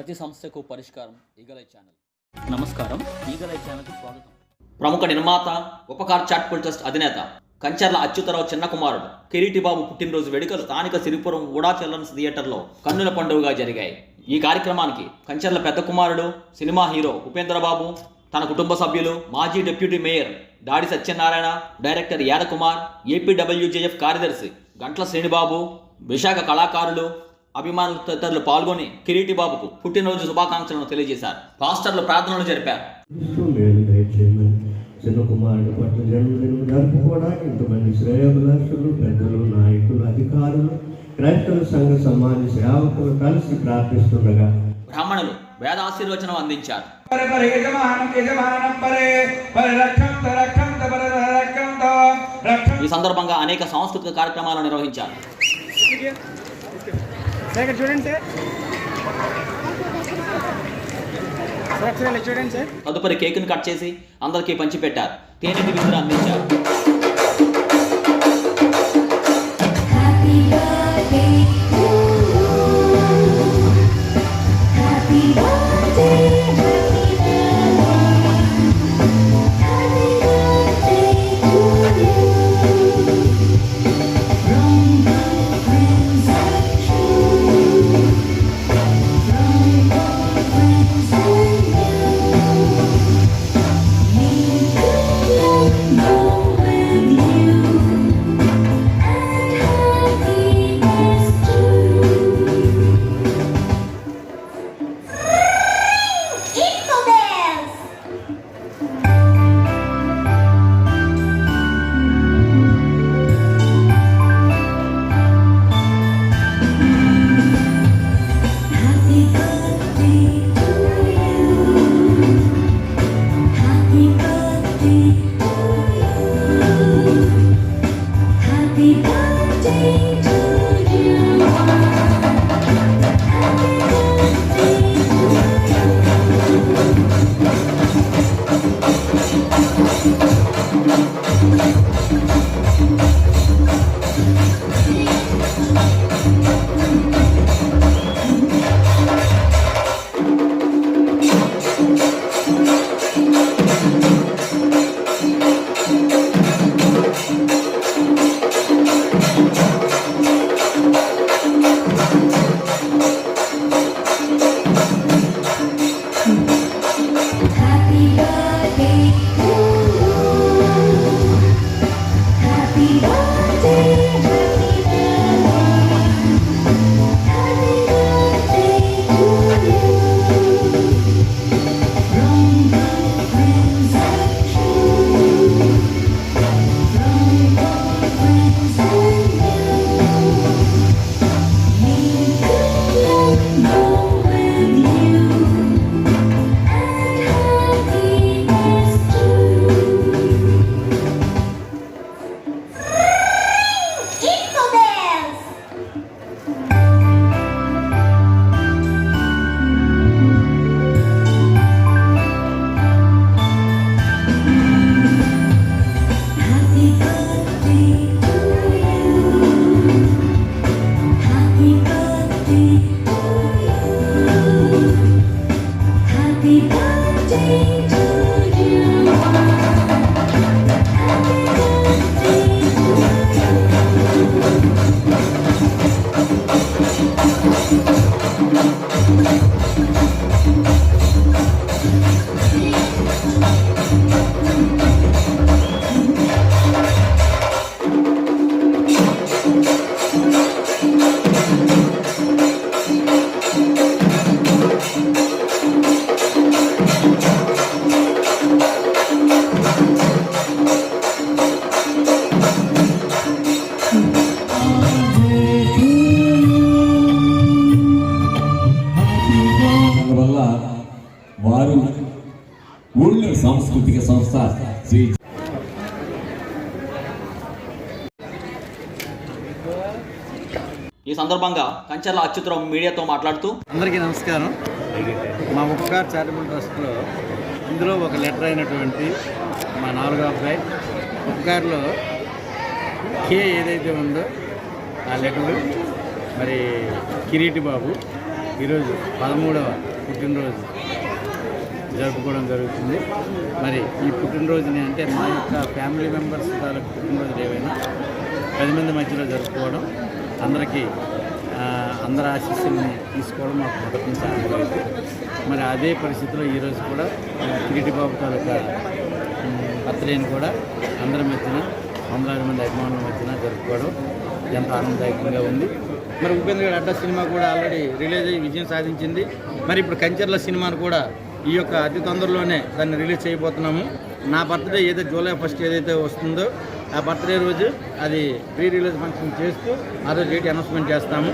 ప్రతి సమస్యకు పరిష్కారం ఈగలై ఛానల్. నమస్కారం, ఈగలై ఛానల్కి స్వాగతం. ప్రముఖ నిర్మాత, ఉపకార్ చారిటబుల్ ట్రస్ట్ అధినేత కంచర్ల అచ్యుతరావు చిన్న కుమారుడు కిరీటిబాబు పుట్టినరోజు వేడుకలు స్థానిక సిరిపురం వుడా చిల్డ్రన్స్ థియేటర్లో కన్నుల పండుగగా జరిగాయి. ఈ కార్యక్రమానికి కంచర్ల పెద్ద కుమారుడు, సినిమా హీరో ఉపేంద్రబాబు, తన కుటుంబ సభ్యులు, మాజీ డిప్యూటీ మేయర్ దాడి సత్యనారాయణ, డైరెక్టర్ యాదకుమార్, ఏపీడబ్ల్యూజేఎఫ్ కార్యదర్శి గంట్ల శ్రీనిబాబు, విశాఖ కళాకారులు, అభిమానులు తదితరులు పాల్గొని కిరీటిబాబుకు పుట్టినరోజు శుభాకాంక్షలను తెలియజేశారు. పాస్టర్లు ప్రార్థనలు జరిపారు. చిన్న కుమారుడు పట్ల జన్మదినం జరుపుకోవడానికి ఇంతమంది శ్రేయోభిలాషులు, పెద్దలు, నాయకులు, అధికారులు, క్రైస్తవ సంఘ సమాజ సేవకులు కలిసి ప్రార్థిస్తుండగా బ్రాహ్మణులు వేద ఆశీర్వచనం అందించారు. ఈ సందర్భంగా అనేక సాంస్కృతిక కార్యక్రమాలు నిర్వహించారు. తదుపరి కేకును కట్ చేసి అందరికీ పంచిపెట్టారు. తేనెటి విందులు అందించారు. వారు ఊళ్ళో సాంస్కృతిక సంస్థ శ్రీ ఈ సందర్భంగా కంచర్ల అచ్యుతరావు మీడియాతో మాట్లాడుతూ, అందరికీ నమస్కారం. మా ఉపకార్ చారిటబుల్ ట్రస్ట్లో ఇందులో ఒక లెటర్ అయినటువంటి మా 4వ అబ్బాయి ఉపకార్లో కే ఏదైతే ఉందో ఆ లెటరు మరి కిరీటిబాబు ఈరోజు 13వ పుట్టినరోజు జరుపుకోవడం జరుగుతుంది. మరి ఈ పుట్టినరోజుని అంటే మా యొక్క ఫ్యామిలీ మెంబర్స్ తాలూకు పుట్టినరోజులు ఏవైనా 10 మంది మధ్యలో జరుపుకోవడం, అందరికీ అందరి ఆశీస్సుల్ని తీసుకోవడం మాకు మొదటి నుంచి ఆనవాయితీ. మరి అదే పరిస్థితిలో ఈరోజు కూడా కిరీటి బాబు తాలూకా బర్త్డేని కూడా అందరి మధ్యన 100 మంది అభిమానుల మధ్యన జరుపుకోవడం ఎంత ఆనందదాయకంగా ఉంది. మరి ఉపేంద్ర గారి అడ్డా సినిమా కూడా ఆల్రెడీ రిలీజ్ అయ్యి విజయం సాధించింది. మరి ఇప్పుడు కంచర్ల సినిమాను కూడా ఈ యొక్క అతి తొందరలోనే దాన్ని రిలీజ్ చేయబోతున్నాము. నా బర్త్డే ఏదైతే జూలై 1 ఏదైతే వస్తుందో ఆ బర్త్డే రోజు అది ప్రీ రిలీజ్ ఫంక్షన్ చేస్తూ ఆ రోజు డేట్ అనౌన్స్మెంట్ చేస్తాము.